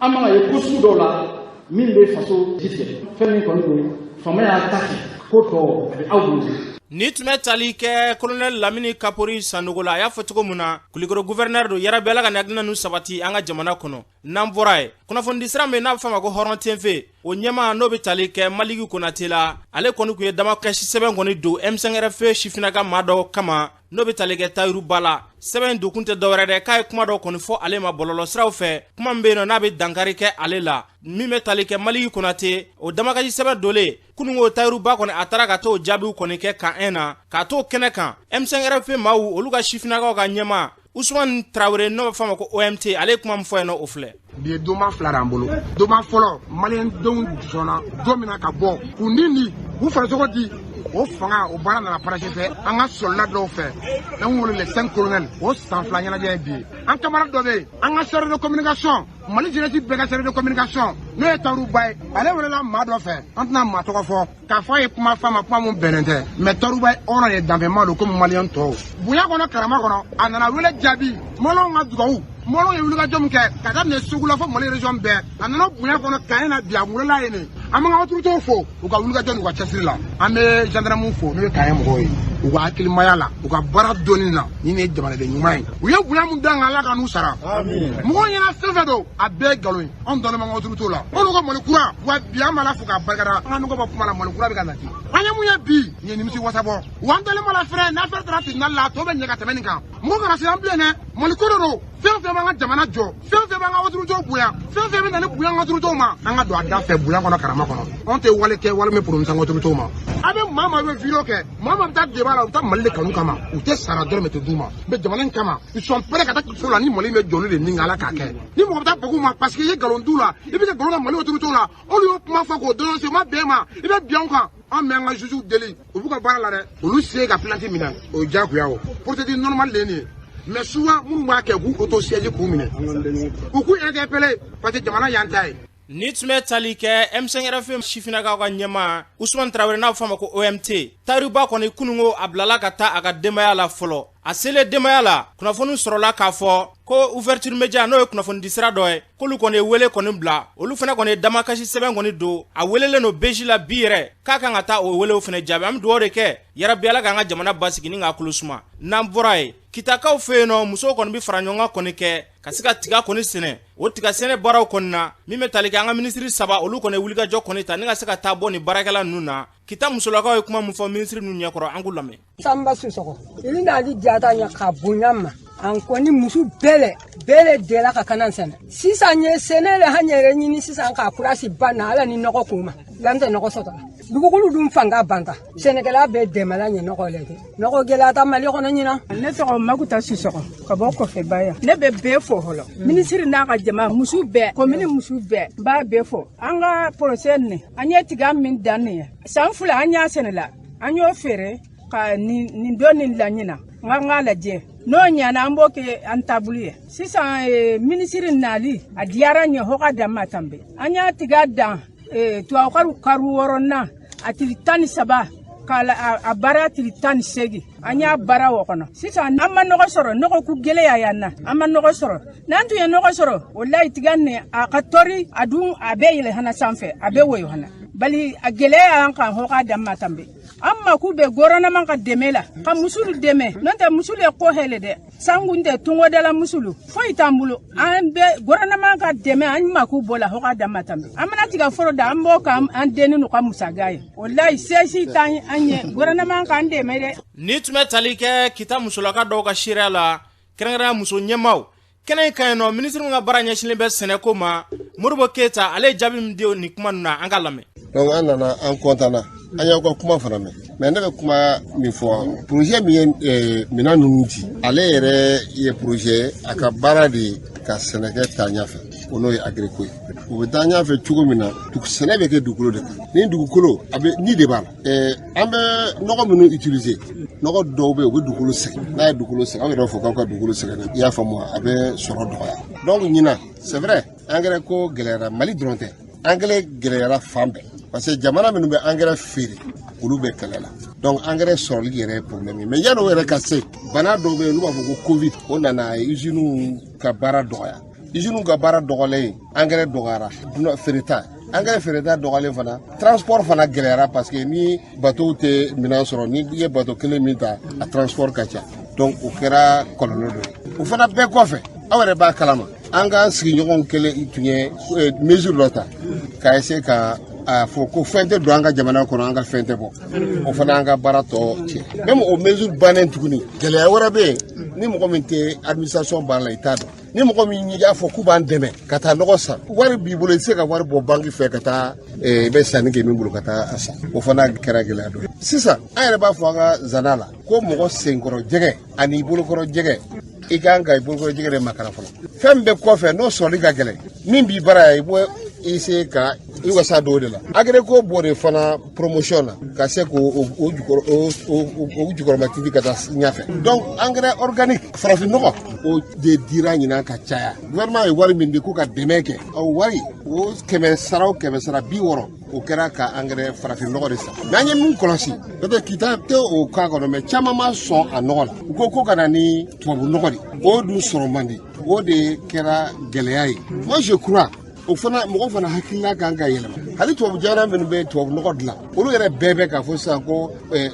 an man ka ye ko sugu dɔw la min bɛ faso jitigɛ fɛn min kɔni don faama y'a ta kɛ ko tɔ a bɛ aw bolo. Ni tun bɛ tali kɛ Colonel Lamini Kapori Sanogo la a y'a fɔ cogo min na Kulukoro gouverneur don yɛrɛbɛla ka hakilina ninnu sabati an ka jamana kɔnɔ n'an bɔra ye kunnafoni di sira min n'a bɛ fɔ a ma ko hɔrɔn tenfe o ɲɛmaa n'o bɛ tali kɛ Maliki Konate la ale kɔni tun ye damakasi sɛbɛn kɔni don M5RFA sifinaka maa dɔ kama n'o bɛ tali kɛ Tayiru Ba la sɛbɛn don kun tɛ dɔwɛrɛ dɛ k'a ye kuma dɔ kɔni fɔ ale ma bɔlɔlɔ siraw fɛ kuma min bɛ yen nɔ n'a bɛ dankari kɛ ale la min bɛ tali kɛ Maliki Konate o damakasi sɛbɛn dolen kununko Tayiru Ba kɔni a taara ka t'o jaabiw kɔni kɛ kan 1 na k'a t'o kɛnɛ kan M5RFA maaw olu ka sifinakaw ka ɲɛmaa Usman Traoré n'o bɛ fɔ a ma ko OMT ale ye kuma min fɔ yen nɔ o filɛ. Bi ye donba fila d'an bolo donba fɔlɔ maliyɛndenw sɔnna don min na ka bɔ k'u ni u farisogo di o fanga o baara nana parachute an ka soldat dɔw fɛ n'an wele les 5 colonels o san fila ɲɛnajɛ ye bi ye an camarade dɔ bɛ yen an ka chargé de communication Mali jeunesse bɛɛ ka chargé de communication n'o ye Tayiru Ba ye ale welela maa dɔ fɛ an tɛna maa tɔgɔ fɔ k'a fɔ a ye kuma f'a ma kuma mun bɛnnen tɛ mais Tayiru Ba ye hɔrɔn ye danfɛnma don comme maliyɛn tɔw bonya kɔnɔ karama kɔnɔ a nana wele jaabi maliyɛnw ka dugawu Mɔlɔn ye wulikajɔ min kɛ ka daminɛ Sogo la fɔ Mali région bɛɛ a nana bonya kɔnɔ kaɲɛ na bi a welela yen ne an b'an ka autorités fo u ka wulikajɔ n'u ka cɛsiri la an bɛ gendarmew fo n'o ye kaɲɛ mɔgɔw ye. u ka hakilimaya la u ka baara dɔnni na ni ne ye jamanaden ɲuman ye u ye bonya mun d'an kan Ala ka n'u sara mɔgɔw ɲɛna fɛn fɛn don a bɛɛ ye nkalon ye anw dɔnnen b'an ka autorité la olu ka Mali kura wa bi an b'a la fo k'a barikada an ka nɔgɔ bɔ kuma la Mali kura bɛ ka nati an ye mun ye bi nin ye nimisi wasa bɔ wa an dɔnnen b'a la fɛnɛ n'affaire taara tribunal la a tɔ bɛ ɲɛ ka tɛmɛ nin kan mɔgɔ kana siran bilen dɛ Mali ko de don fɛn fɛn b'an ka jamana jɔ fɛn fɛn b'an ka autorité bonya fɛn fɛn bɛ na ni bonya an ka autorité ma an ka don a da fɛ bonya kɔnɔ karama kɔnɔ anw tɛ wale kɛ wale min prononcé an ka autorité ma a bɛ maa maa bɛ vidéo kɛ maa maa bɛ taa débat la u bɛ taa Mali de kanu kama u tɛ sara dɔrɔmɛ tɛ d'u ma mais jamana in kama ils sont prêts ka taa so la ni Mali bɛ jɔli de ni Ala k'a kɛ ni mɔgɔ bɛ taa bagu ma parce que i ye nkalon t'u la i bɛ kɛ nkalon na Mali autorité la olu y'o kuma fɔ k'o dénoncer u ma bɛn ma i bɛ bin anw kan an bɛ an ka juges deli u b'u ka baara la dɛ olu se ka plainte minɛ o ye diyagoya o procédure normale de ye nin ye mais souvent minnu b'a kɛ k'u auto-siège k'u minɛ u k'u interpellé parce que jamana y'an ta ye. Ni tun bɛ tali kɛ M5 RFM sifinnakaw ka ɲɛmaa Usman Traoré n'a bɛ fɔ a ma ko OMT taariba kɔni kununko a bilala ka taa a ka denbaya la fɔlɔ a selen denbaya la kunnafoni sɔrɔla k'a fɔ ko ouverture média n'o ye kunnafoni di sira dɔ ye k'olu kɔni ye wele kɔni bila olu fana kɔni ye damakasi sɛbɛn kɔni don a welelen no beji la bi yɛrɛ k'a kan ka taa o welew fana jaabi an bɛ dugawu de kɛ yarabi Ala k'an ka jamana basigi ni k'a kulo suma n'an bɔra ye kitakaw fɛ yen nɔ musow kɔni bɛ fara ɲɔgɔn kan kɔni kɛ ka se ka tiga kɔni sɛnɛ o tiga sɛnɛ baaraw kɔni na min bɛ tali kɛ an ka minisiri saba olu kɔni wulikajɔ kɔni ta ni ka se ka taa bɔ nin baarakɛla ninnu na kita musolakaw ye kuma mun fɔ minisiri ninnu ɲɛkɔrɔ an k'u lamɛn. Samba Sisoko ili n'ali jata ɲa ka bonya ma an kɔni musu bɛɛ le dela ka kanan sɛnɛ sisan ye sɛnɛ le han yɛrɛ ɲini sisan k'a kurasi ban na ala ni nɔgɔ k'u ma yan tɛ nɔgɔ sɔrɔ dugukolo dun fanga banta sɛnɛkɛla bɛɛ dɛmɛla ɲɛ nɔgɔ le nɔgɔ gɛlɛya ta Mali kɔnɔ ɲina ne tɔgɔ Makuta Sisoko ka bɔ kɔfɛ baya ne bɛ bɛɛ fɔ hɔlɔ minisiri n'a ka jama musu bɛɛ commune musu bɛɛ b'a bɛɛ fɔ an ka procès nin an ye tiga min dan nin ye san fila an y'a sɛnɛ la an y'o feere ka nin don nin laɲina n ka lajɛ n'o ɲana an b'o kɛ an taabolo ye sisan minisiri nali a diyara n ye hɔ ka dan ma tanbe an y'a tiga dan tubabu kari 6 a tile 13 a baara tile 18 an y'a baara o kɔnɔ sisan an ma nɔgɔ sɔrɔ nɔgɔ ku gɛlɛya yan na an ma nɔgɔ sɔrɔ n'an tun ye nɔgɔ sɔrɔ wallahi tiga nin a ka tori a dun a bɛ yɛlɛ hana sanfɛ a bɛ woyo hana bali a gɛlɛya y'an kan hɔ ka dan ma tanbe an mako bɛ gouvernement ka dɛmɛ la ka musulu dɛmɛ n'o tɛ musulu ye ko hɛlɛ dɛ sangun tɛ tungodala musulu foyi t'an bolo an bɛ gouvernement ka dɛmɛ an mako bɔ la hɔ ka dan ma tanbe an bɛna tiga fɔlɔ da an b'o kan an denni n'u ka musaga ye wallahi sesi t'an an ye gouvernement k'an dɛmɛ dɛ. Ni tun bɛ tali kɛ kita musolaka dɔw ka seereya la kɛrɛnkɛrɛnya muso ɲɛmaaw kɛnɛ in ka yen nɔ minisiri min ka baara ɲɛsinnen bɛ sɛnɛko ma Modibo Keyita ale ye jaabi min di nin kuma ninnu na an ka lamɛn. Donc an nana an kɔntana an y'aw ka kuma fana mɛn mais ne bɛ kuma min fɔ projet min ye minɛn ninnu di ale yɛrɛ ye projet a ka baara de ka sɛnɛkɛ taa ɲɛfɛ o n'o ye agriko ye o bɛ taa ɲɛfɛ cogo min na sɛnɛ bɛ kɛ dugukolo de kan ni dugukolo a bɛ ni de b'a la an bɛ nɔgɔ minnu utiliser nɔgɔ dɔw bɛ yen u bɛ dugukolo sɛgɛn n'a ye dugukolo sɛgɛn aw yɛrɛ fɔ k'aw ka dugukolo sɛgɛn i y'a faamu a bɛ sɔrɔ dɔgɔya donc ɲinan c'est vrai engrais ko gɛlɛyara Mali dɔrɔn tɛ engrais gɛlɛyara fan bɛɛ parce que jamana minnu bɛ engrais feere olu bɛ kɛlɛ la donc engrais sɔrɔli yɛrɛ ye problème ye mais yanni o yɛrɛ ka se bana dɔw bɛ yen olu b'a fɔ ko covid o nana usines ka baara dɔgɔya usines ka baara dɔgɔlen engrais dɔgɔyara feereta engrais feereta dɔgɔlen fana transport fana gɛlɛyara parce que ni bateau tɛ minɛn sɔrɔ ni i ye bateau kelen min ta a transport ka ca donc o kɛra kɔlɔlɔ dɔ ye o fana bɛɛ kɔfɛ aw yɛrɛ b'a kalama an ka sigiɲɔgɔnw kelen tun ye mesure dɔ ta k'a essayer ka a fɔ ko fɛn tɛ don an ka jamana kɔnɔ an ka fɛn tɛ bɔ o fana an ka baara tɔ tiɲɛ même o mesure bannen tuguni gɛlɛya wɛrɛ bɛ yen ni mɔgɔ min tɛ administration baara la i t'a dɔn ni mɔgɔ min y'a fɔ k'u b'an dɛmɛ ka taa nɔgɔ san wari b'i bolo i tɛ se ka wari bɔ banque fɛ ka taa i bɛ sanni kɛ min bolo ka taa a san o fana kɛra gɛlɛya dɔ ye sisan an yɛrɛ b'a fɔ an ka zana la ko mɔgɔ senkɔrɔ jɛgɛ ani bolokɔrɔ jɛgɛ i kan ka i bolokɔrɔ jɛgɛ de makara fɔlɔ fɛn bɛɛ kɔfɛ n'o sɔrɔli ka gɛlɛn min b'i baara ye i bɔ i se ka i wasa dɔw de la agriko b'o de fana promotion na ka se k'o jukɔrɔmatigi ka taa ɲɛfɛ donc engrais organique farafin nɔgɔ o de dira ɲinan ka caya gouvernement ye wari min di ko ka dɛmɛ kɛ o wari o 100 sara o 100 sara 60 o kɛra ka engrais farafin nɔgɔ de san mais an ye min kɔlɔsi peut-être kita tɛ o cas kɔnɔ mais caman ma sɔn a nɔgɔ la u ko ka na ni tubabu nɔgɔ de o dun sɔrɔ man di o de kɛra gɛlɛya ye moi je crois o fana mɔgɔ fana hakilina kan ka yɛlɛma hali tubabu jamana minnu bɛ tubabu nɔgɔ dilan olu yɛrɛ bɛɛ bɛ k'a fɔ sisan ko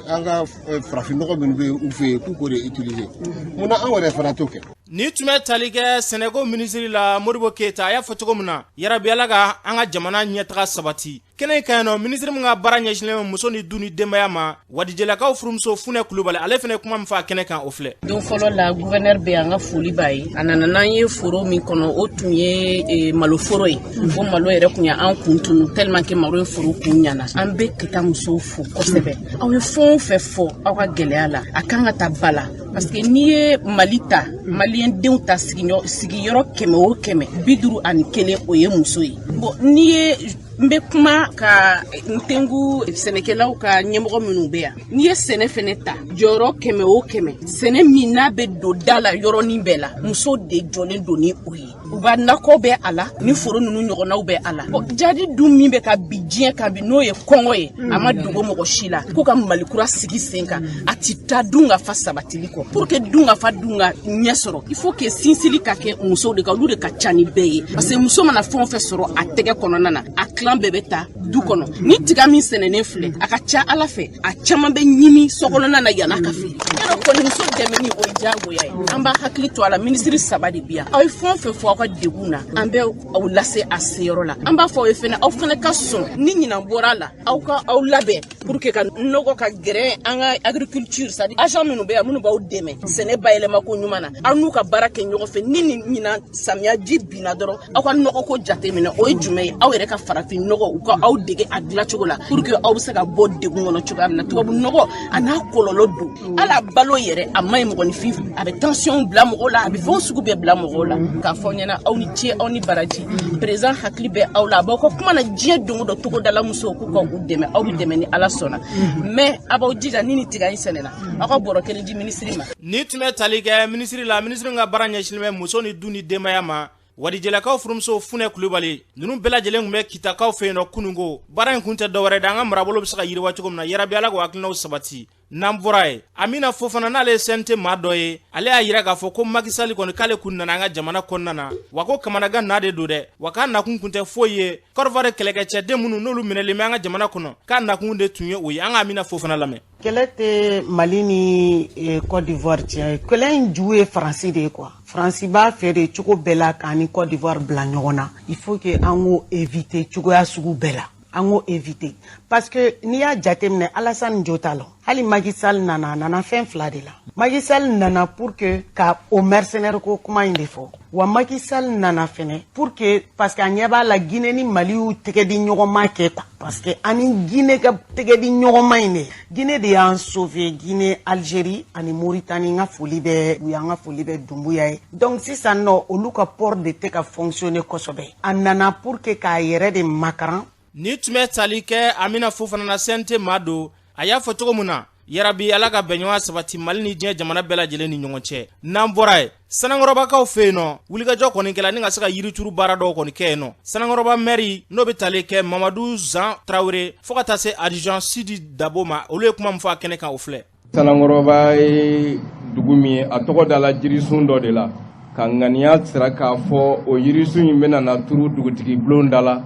an ka farafin nɔgɔ minnu bɛ u fɛ yen k'u k'o de utiliser munna an yɛrɛ fana t'o kɛ. Ni tun bɛ tali kɛ Sɛnɛko minisiri la Modibo Keyita a y'a fɔ cogo min na yarabi Ala ka an ka jamana ɲɛtaga sabati. Kɛnɛ in kan yen nɔ minisiri min ka baara ɲɛsinnen bɛ muso ni du ni denbaya ma Wadijelakaw furumuso Funɛ Kulubali ale fana kuma min fɔ a kɛnɛ kan o filɛ. Don fɔlɔ la gouverneur bɛ an ka foli b'a ye a nana n'an ye foro min kɔnɔ o tun ye maloforo ye o malo yɛrɛ tun ye an kun tunu tellement que malo ye foro kun ɲana an bɛ Keyita musow fo kosɛbɛ aw ye fɛn o fɛn fɔ aw ka gɛlɛya la a kan ka ta ba la parce que n'i ye Mali ta maliyɛn denw ta sigiyɔrɔ 100 o 100 51 o ye muso ye bon n'i ye n bɛ kuma ka n tengu sɛnɛkɛlaw ka ɲɛmɔgɔ minnu bɛ yan n'i ye sɛnɛ fɛnɛ ta jɔyɔrɔ 100 o 100 sɛnɛ min n'a bɛ don da la yɔrɔnin bɛɛ la muso de jɔlen don ni o ye u ba nakɔ bɛ a la ni foro ninnu ɲɔgɔnnaw bɛ a la jadi dun min bɛ ka bi diɲɛ kan bi n'o ye kɔngɔ ye a ma dogo mɔgɔ si la ko ka malikura sigi sen kan a ti taa dun ka fa sabatili kɔ pour que dun ka fa dun ka ɲɛ sɔrɔ il faut que sinsili ka kɛ musow de kan olu de ka ca ni bɛɛ ye parce que muso mana fɛn o fɛn sɔrɔ a tɛgɛ kɔnɔna na a clan bɛɛ bɛ taa du kɔnɔ ni tiga min sɛnɛnen filɛ a ka ca Ala fɛ a caman bɛ ɲimi sokɔnɔna na yana ka feere yɔrɔ kɔni muso dɛmɛni o ye diyagoya ye an b'a hakili to a la minisiri 3 de bi yan aw ye fɛn o fɛn fɔ aw ka degun na an bɛ aw lase a seyɔrɔ la an b'a fɔ aw ye fɛnɛ aw fɛnɛ ka sɔn ni ɲinan bɔra a la aw ka aw labɛn pour que ka nɔgɔ ka gɛrɛ an ka agriculture c'est à dire agent minnu bɛ yan minnu b'aw dɛmɛ sɛnɛ bayɛlɛma ko ɲuman na aw n'u ka baara kɛ ɲɔgɔn fɛ ni ɲinan samiya ji binna dɔrɔn aw ka nɔgɔ ko jate minɛ o ye jumɛn ye aw yɛrɛ ka farafin nɔgɔ u ka aw dege a dilan cogo la pour que aw bɛ se ka bɔ degun kɔnɔ cogoya min na tubabu nɔgɔ a n'a kɔlɔlɔ don ala balo yɛrɛ a ma ɲi mɔgɔninfin a bɛ tension bila mɔgɔw la a bɛ fɛn sugu bɛɛ bila mɔgɔw la k'a fɔ ɲɛna aw ni ce aw ni baraji président hakili bɛ aw la a b'aw ka kuma na diɲɛ don o don togodala musow k'u ka u dɛmɛ aw bɛ dɛmɛ ni ala sɔnna mais a b'aw jija ni tiga in sɛnɛna aw ka bɔrɔ kelen di minisiri ma. Ni tun bɛ tali kɛ minisiri la minisiri ka baara ɲɛsinnen bɛ muso ni du ni denbaya ma Wadijelakaw furumuso Funɛ Kulubali ninnu bɛɛ lajɛlen tun bɛ Keyitakaw fɛ yen nɔ kunungo baara in kun tɛ dɔwɛrɛ de an ka marabolo bɛ se ka yiriwa cogo min na yarabi Ala k'o hakilinaw sabati n'an bɔra ye Amina Fofana n'ale ye CNT maa dɔ ye ale y'a yira k'a fɔ ko Macky Sall kɔni k'ale kun nana an ka jamana kɔnɔna na wa ko kamanagan na de don dɛ wa k'a nakun kun tɛ foyi ye Côte d'Ivoire kɛlɛkɛcɛden minnu n'olu minɛlen bɛ an ka jamana kɔnɔ k'a nakun de tun ye o ye an ka Amina Fofana lamɛn. Kɛlɛ tɛ Mali ni Côte d'Ivoire cɛ kɛlɛ in ju ye Faransi de ye quoi Faransi b'a fɛ de cogo bɛɛ la k'an ni Côte d'Ivoire bila ɲɔgɔn na il faut que an k'o éviter cogoya sugu bɛɛ la an k'o éviter parce que n'i y'a jateminɛ Alassane jo t'a la hali Macky Sall nana a nana fɛn 2 de la Macky Sall nana pour que ka o mercenaire ko kuma in de fɔ wa Macky Sall nana fɛnɛ pour que parce que a ɲɛ b'a la Guinée ni Mali y'u tɛgɛ di ɲɔgɔn ma kɛ quoi parce que ani Guinée ka tɛgɛ di ɲɔgɔn ma in de Guinée de y'an sauver Guinée Algérie ani Mauritanie n ka foli bɛ u y'an ka foli bɛ Dumbuya ye donc sisan nɔ olu ka port de tɛ ka fonctionner kosɛbɛ a nana pour que k'a yɛrɛ de makaran. Ni tun bɛ tali kɛ Amina Fofana na CNT maa don a y'a fɔ cogo min na yarabi Ala ka bɛnɲɔgɔnya sabati Mali ni diɲɛ jamana bɛɛ lajɛlen ni ɲɔgɔn cɛ n'an bɔra ye Sanankɔrɔbakaw fɛ yen nɔ wulikajɔ kɔni kɛla ni ka se ka yirituru baara dɔw kɔni kɛ yen nɔ Sanankɔrɔba maire n'o bɛ tali kɛ Mamadou Zan Traoré fo ka taa se adjoint Sidi Dabo ma olu ye kuma min fɔ a kɛnɛ kan o filɛ. Sanankɔrɔba ye dugu min ye a tɔgɔ dala jirisun dɔ de la ka ŋaniya sira k'a fɔ o yirisun in bɛna na turu dugutigi bulon da la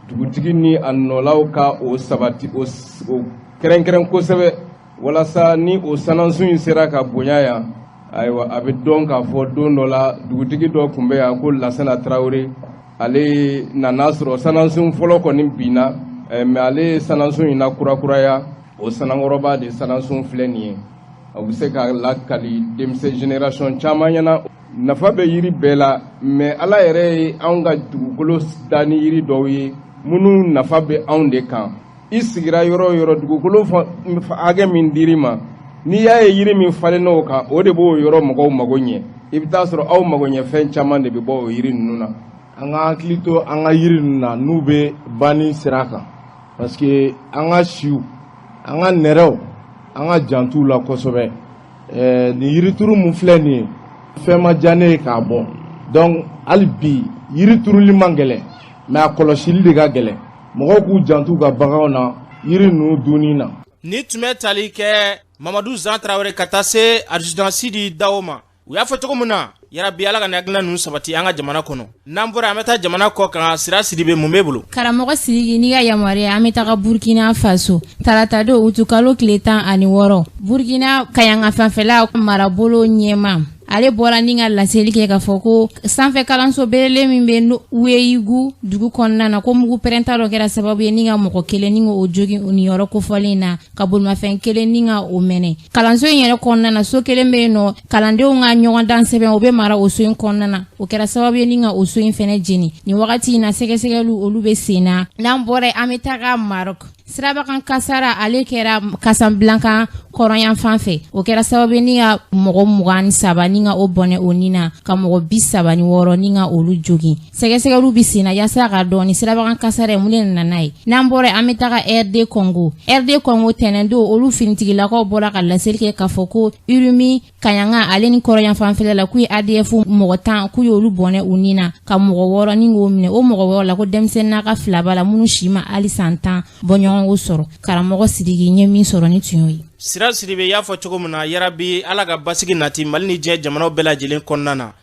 dugutigi ni a nɔlaw ka o sabati o kɛrɛnkɛrɛn kosɛbɛ walasa ni o sanansun in sera ka bonya yan ayiwa a bɛ dɔn k'a fɔ don dɔ la dugutigi dɔ tun bɛ yan ko Lasana Traoré ale nana sɔrɔ sanansun fɔlɔ kɔni binna mais ale ye sanansun in na kurakuraya o Sanankɔrɔba de sanansun filɛ nin ye o bɛ se ka lakali denmisɛn génération caman ɲɛna nafa bɛ yiri bɛɛ la mais Ala yɛrɛ ye anw ka dugukolo da ni yiri dɔw ye minnu nafa bɛ anw de kan i sigira yɔrɔ yɔrɔ dugukolo hakɛ min dir'i ma n'i y'a ye yiri min falen n'o kan o de b'o yɔrɔ mɔgɔw mago ɲɛ i bɛ taa sɔrɔ aw mago ɲɛ fɛn caman de bɛ bɔ o yiri ninnu na an ka hakili to an ka yiri ninnu na n'u bɛ banni sira kan parce que an ka siw an ka nɛrɛw an ka jantu la kosɛbɛ nin yirituru mun filɛ nin ye fɛn ma diya ne ye k'a bɔ donc hali bi yiri turuli man gɛlɛn mais a kɔlɔsili de ka gɛlɛn mɔgɔw k'u jantu ka baganw na yiri ninnu dunni na. Ni tun bɛ tali kɛ Mamadou Zan Traoré ka taa se adjudant Sidi Dao ma u y'a fɔ cogo min na yarabi ala ka nagla nu sabati anga jamana kono nambura ameta jamana ko kan Sira Sidibe mumebulu karamɔgɔ Sidiki ni ka yamaruya an bɛ taga Burkina Faso tarata don utukalo tile 16 Burkina Kayanga fanfɛla marabolo ɲɛma ale bɔra ni ka laseli kɛ ka fɔ ko sanfɛ kalanso belele min bɛ Weyigu dugu kɔnɔna na ko mugu pɛrɛnta dɔ kɛra sababu ye ni ka mɔgɔ kelen ni o jogi o ni yɔrɔ kofɔlen na ka bolimafɛn kelen ni ka o mɛnɛ kalanso in yɛrɛ kɔnɔna na so kelen bɛ yen nɔ kalandenw ka ɲɔgɔn dan sɛbɛn o bɛ mara o so in kɔnɔna na o kɛra sababu ye ni ka o so in fɛnɛ jeni ni wagati in na sɛgɛsɛgɛliw olu bɛ sen na n'an bɔra an bɛ taga Maroc Sirabakan kasara ale kɛra Casablanca kɔrɔnyan fan fɛ o kɛra sababu ni ka mɔgɔ 27 ni ka o bɔnɛ o ni na ka mɔgɔ 36 ni ka olu jogi sɛgɛsɛgɛliw bi sen na yasa ka dɔn ni Sirabakan kasara ye mun de nana ye n'an bɔra an bɛ taga RD Congo tɛnɛndo olu finitigilakaw bɔra ka laseli kɛ k'a fɔ ko Urumi Kayanga ale ni kɔrɔnyan fanfɛla la k'u ye ADF mɔgɔ 10 k'u ye olu bɔnɛ o ni na ka mɔgɔ 6 ni k'o minɛ o mɔgɔ 6 la ko denmisɛnnin n'a ka filaba la minnu si ma hali san 10 bɔɲɔgɔn o sɔrɔ karamɔgɔ Sidiki ɲɛ min sɔrɔ ni tun ye Sira Sidibe y'a fɔ cogo min na yarabi ala ka basigi nati Mali ni diɲɛ jamanaw bɛɛ lajɛlen kɔnɔna na